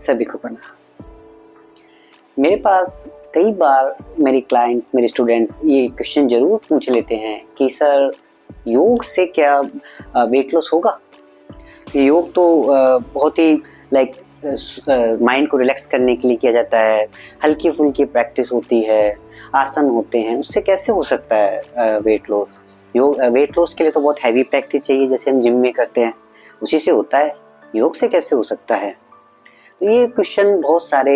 सभी को प्रणाम। मेरे पास कई बार मेरे क्लाइंट्स, मेरे स्टूडेंट्स ये क्वेश्चन जरूर पूछ लेते हैं कि सर योग से क्या वेट लॉस होगा? योग तो बहुत ही माइंड को रिलैक्स करने के लिए किया जाता है, हल्की फुल्की प्रैक्टिस होती है, आसन होते हैं, उससे कैसे हो सकता है वेट लॉस? वेट लॉस के लिए तो बहुत हैवी प्रैक्टिस चाहिए, जैसे हम जिम में करते हैं, उसी से होता है। योग से कैसे हो सकता है? तो ये क्वेश्चन बहुत सारे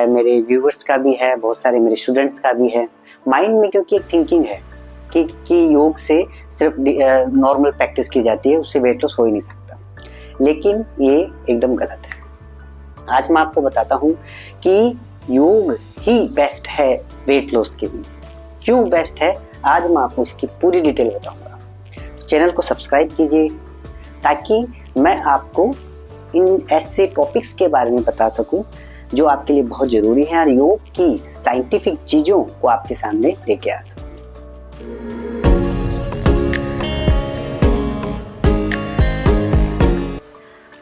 मेरे व्यूअर्स का भी है, बहुत सारे मेरे स्टूडेंट्स का भी है माइंड में, क्योंकि एक थिंकिंग है कि योग से सिर्फ नॉर्मल प्रैक्टिस की जाती है, उससे वेट लॉस हो ही नहीं सकता। लेकिन ये एकदम गलत है। आज मैं आपको बताता हूँ कि योग ही बेस्ट है वेट लॉस के लिए। क्यों बेस्ट है, आज मैं आपको इसकी पूरी डिटेल बताऊंगा। चैनल को सब्सक्राइब कीजिए ताकि मैं आपको इन ऐसे टॉपिक्स के बारे में बता सकूं जो आपके लिए बहुत जरूरी है और योग की साइंटिफिक चीजों को आपके सामने लेके आ सकूं।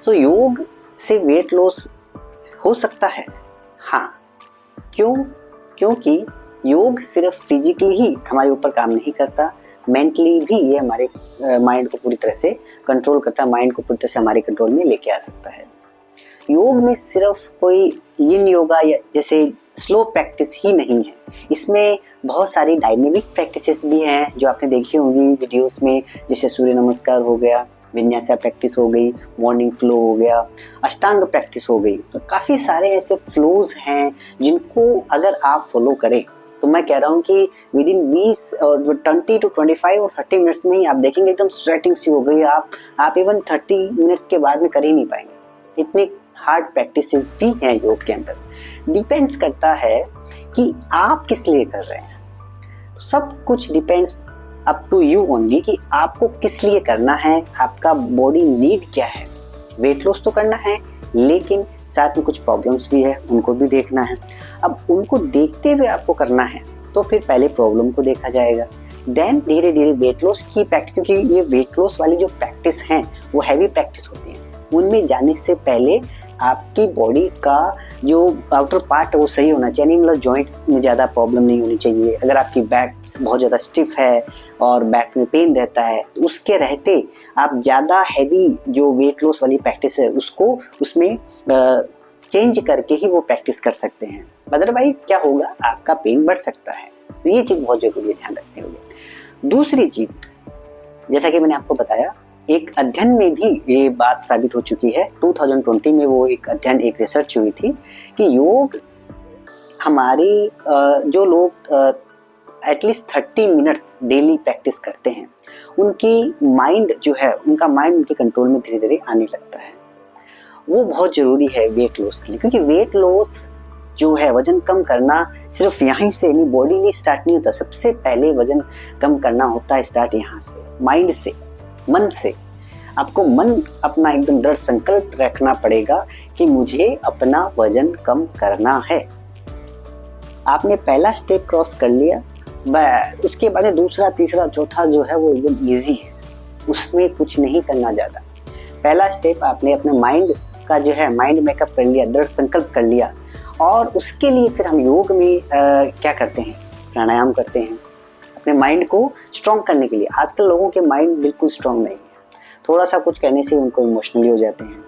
सो योग से वेट लॉस हो सकता है? हाँ। क्यों? क्योंकि योग सिर्फ फिजिकली ही हमारे ऊपर काम नहीं करता, मेंटली भी ये हमारे माइंड को पूरी तरह से कंट्रोल करता है, माइंड को पूरी तरह से हमारे कंट्रोल में लेके आ सकता है। योग में सिर्फ कोई यिन योगा या जैसे स्लो प्रैक्टिस ही नहीं है, इसमें बहुत सारी डायनेमिक प्रैक्टिसेस भी हैं जो आपने देखी होंगी वीडियोस में, जैसे सूर्य नमस्कार हो गया, विन्यासा प्रैक्टिस हो गई, मॉर्निंग फ्लो हो गया, अष्टांग प्रैक्टिस हो गई। तो काफ़ी सारे ऐसे फ्लोज हैं जिनको अगर आप फॉलो करें तो मैं कह रहा हूँ कि विद इन 20 और 20 to 25 और 30 मिनट्स में ही आप देखेंगे एकदम स्वेटिंग सी हो गई। आप इवन 30 मिनट्स के बाद में कर ही नहीं पाएंगे। इतनी हार्ड प्रैक्टिसेस भी हैं योग के अंदर। डिपेंड्स करता है कि आप किस लिए कर रहे हैं। तो सब कुछ depends up to you only कि आपको किस लिए करना है, आपका बॉडी नीड क्या है। वेट लॉस तो करना है, लेकिन साथ में कुछ प्रॉब्लम्स भी है, उनको भी देखना है। अब उनको देखते हुए आपको करना है तो फिर पहले प्रॉब्लम को देखा जाएगा, देन धीरे धीरे वेट लॉस की प्रैक्टिस, क्योंकि ये वेट लॉस वाली जो प्रैक्टिस है वो हैवी प्रैक्टिस होती है। उनमें जाने से पहले आपकी बॉडी का जो आउटर पार्ट है वो सही होना चाहिए, मतलब जॉइंट्स में ज़्यादा प्रॉब्लम नहीं होनी चाहिए। अगर आपकी बैक बहुत ज़्यादा स्टिफ है और बैक में पेन रहता है तो उसके रहते आप ज़्यादा हैवी जो वेट लॉस वाली प्रैक्टिस है उसको उसमें चेंज करके ही वो प्रैक्टिस कर सकते हैं। अदरवाइज क्या होगा, आपका पेन बढ़ सकता है। तो ये चीज़ बहुत ज़रूरी है ध्यान रखने होगी। दूसरी चीज़, जैसा कि मैंने आपको बताया, एक अध्ययन में भी ये बात साबित हो चुकी है। 2020 में वो एक अध्ययन, एक रिसर्च हुई थी कि योग हमारी जो लोग एटलीस्ट 30 मिनट्स डेली प्रैक्टिस करते हैं उनकी माइंड जो है, उनका माइंड उनके कंट्रोल में धीरे धीरे आने लगता है। वो बहुत ज़रूरी है वेट लॉस के लिए, क्योंकि वेट लॉस जो है, वजन कम करना सिर्फ यहीं से नहीं, बॉडी में स्टार्ट नहीं होता। सबसे पहले वजन कम करना होता है स्टार्ट यहाँ से, माइंड से, मन से। आपको मन अपना एकदम दृढ़ संकल्प रखना पड़ेगा कि मुझे अपना वजन कम करना है। आपने पहला स्टेप क्रॉस कर लिया, बस उसके बाद दूसरा, तीसरा, चौथा जो है वो एकदम इजी है, उसमें कुछ नहीं करना ज़्यादा। पहला स्टेप आपने अपने माइंड का जो है, माइंड मेकअप कर लिया, दृढ़ संकल्प कर लिया, और उसके लिए फिर हम योग में क्या करते हैं, प्राणायाम करते हैं अपने माइंड को स्ट्रॉन्ग करने के लिए। आजकल लोगों के माइंड बिल्कुल स्ट्रॉन्ग नहीं है, थोड़ा सा कुछ कहने से उनको इमोशनली हो जाते हैं।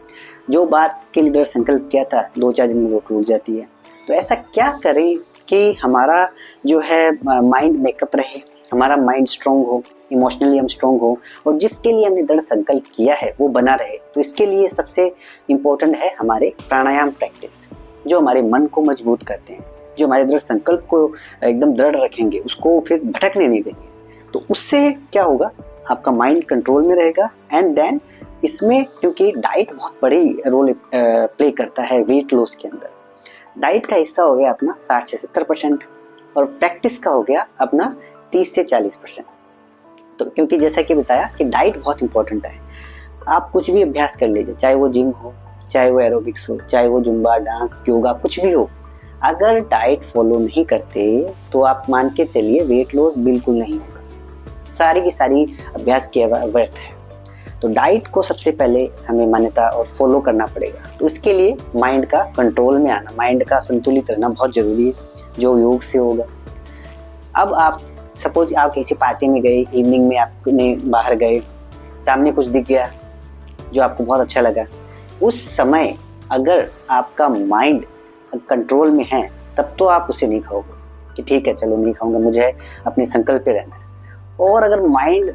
जो बात के लिए दृढ़ संकल्प किया था 2-4 दिन में वो टूट जाती है। तो ऐसा क्या करें कि हमारा जो है माइंड मेकअप रहे, हमारा माइंड स्ट्रॉन्ग हो, इमोशनली हम स्ट्रॉन्ग हो, और जिसके लिए हमने दृढ़ संकल्प किया है वो बना रहे। तो इसके लिए सबसे इम्पोर्टेंट है हमारे प्राणायाम प्रैक्टिस, जो हमारे मन को मजबूत करते हैं, जो हमारे दृढ़ संकल्प को एकदम दृढ़ रखेंगे, उसको फिर भटकने नहीं देंगे। तो उससे क्या होगा, आपका माइंड कंट्रोल में रहेगा। एंड देन इसमें क्योंकि डाइट बहुत बड़ी रोल प्ले करता है वेट लॉस के अंदर, डाइट का हिस्सा हो गया अपना 60 से 70% और प्रैक्टिस का हो गया अपना 30 से 40%। तो क्योंकि जैसा कि बताया कि डाइट बहुत इंपॉर्टेंट है। आप कुछ भी अभ्यास कर लीजिए, चाहे वो जिम हो, चाहे वो एरोबिक्स हो, चाहे वो जुम्बा, डांस, योगा, कुछ भी हो, अगर डाइट फॉलो नहीं करते तो आप मान के चलिए वेट लॉस बिल्कुल नहीं होगा, सारी की सारी अभ्यास किया व्यर्थ है। तो डाइट को सबसे पहले हमें मान्यता और फॉलो करना पड़ेगा। तो इसके लिए माइंड का कंट्रोल में आना, माइंड का संतुलित रहना बहुत ज़रूरी है, जो योग से होगा। अब आप सपोज आप किसी पार्टी में गए, इवनिंग में आपने बाहर गए, सामने कुछ दिख गया जो आपको बहुत अच्छा लगा, उस समय अगर आपका माइंड कंट्रोल में है तब तो आप उसे नहीं खाओगे कि ठीक है चलो नहीं खाऊंगा, मुझे अपने संकल्प पे रहना है। और अगर माइंड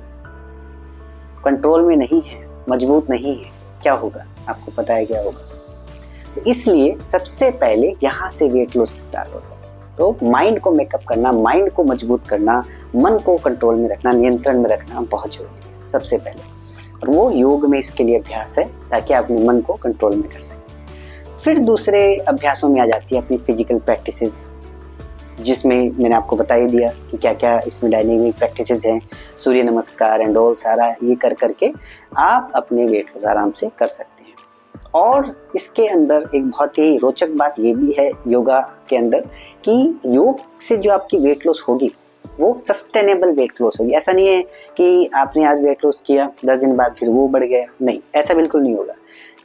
कंट्रोल में नहीं है, मजबूत नहीं है, क्या होगा आपको पता है क्या होगा। तो इसलिए सबसे पहले यहाँ से वेट लॉस स्टार्ट होता है। तो माइंड को मेकअप करना, माइंड को मजबूत करना, मन को कंट्रोल में रखना, नियंत्रण में रखना बहुत जरूरी है सबसे पहले। और वो योग में इसके लिए अभ्यास है ताकि आप अपने मन को कंट्रोल में कर सकें। फिर दूसरे अभ्यासों में आ जाती है अपनी फिजिकल प्रैक्टिसेस, जिसमें मैंने आपको बता ही दिया कि क्या क्या इसमें डायनेमिक प्रैक्टिसेस हैं, सूर्य नमस्कार एंड ऑल, सारा ये कर करके आप अपने वेट लॉस आराम से कर सकते हैं। और इसके अंदर एक बहुत ही रोचक बात ये भी है योगा के अंदर कि योग से जो आपकी वेट लॉस होगी वो सस्टेनेबल वेट लॉस होगी। ऐसा नहीं है कि आपने आज वेट लॉस किया 10 दिन बाद फिर वो बढ़ गया, नहीं, ऐसा बिल्कुल नहीं होगा।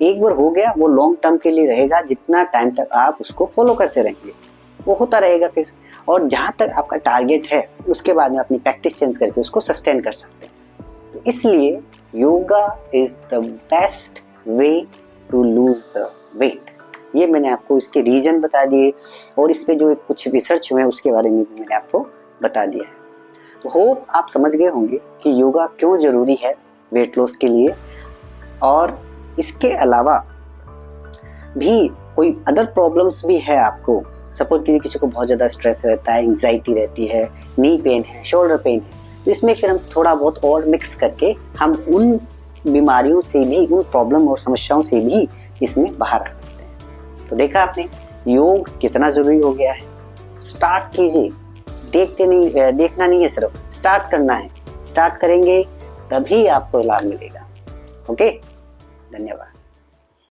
एक बार हो गया वो लॉन्ग टर्म के लिए रहेगा, जितना टाइम तक आप उसको फॉलो करते रहेंगे वो होता रहेगा फिर। और जहाँ तक आपका टारगेट है उसके बाद में अपनी प्रैक्टिस चेंज करके उसको सस्टेन कर सकते हैं। तो इसलिए yoga is the best way to lose the weight. ये मैंने आपको इसके रीजन बता दिए और इस पे जो कुछ रिसर्च हुए उसके बारे में भी मैंने आपको बता दिया है। तो होप आप समझ गए होंगे कि योगा क्यों जरूरी है वेट लॉस के लिए। और इसके अलावा भी कोई अदर प्रॉब्लम्स भी है आपको, सपोज किसी को बहुत ज़्यादा स्ट्रेस रहता है, एंग्जाइटी रहती है, नी पेन है, शोल्डर पेन है, तो इसमें फिर हम थोड़ा बहुत और मिक्स करके हम उन बीमारियों से भी, उन प्रॉब्लम और समस्याओं से भी इसमें बाहर आ सकते हैं। तो देखा आपने योग कितना ज़रूरी हो गया है। स्टार्ट कीजिए, देखना नहीं है, सिर्फ स्टार्ट करना है। स्टार्ट करेंगे तभी आपको लाभ मिलेगा। ओके, धन्यवाद।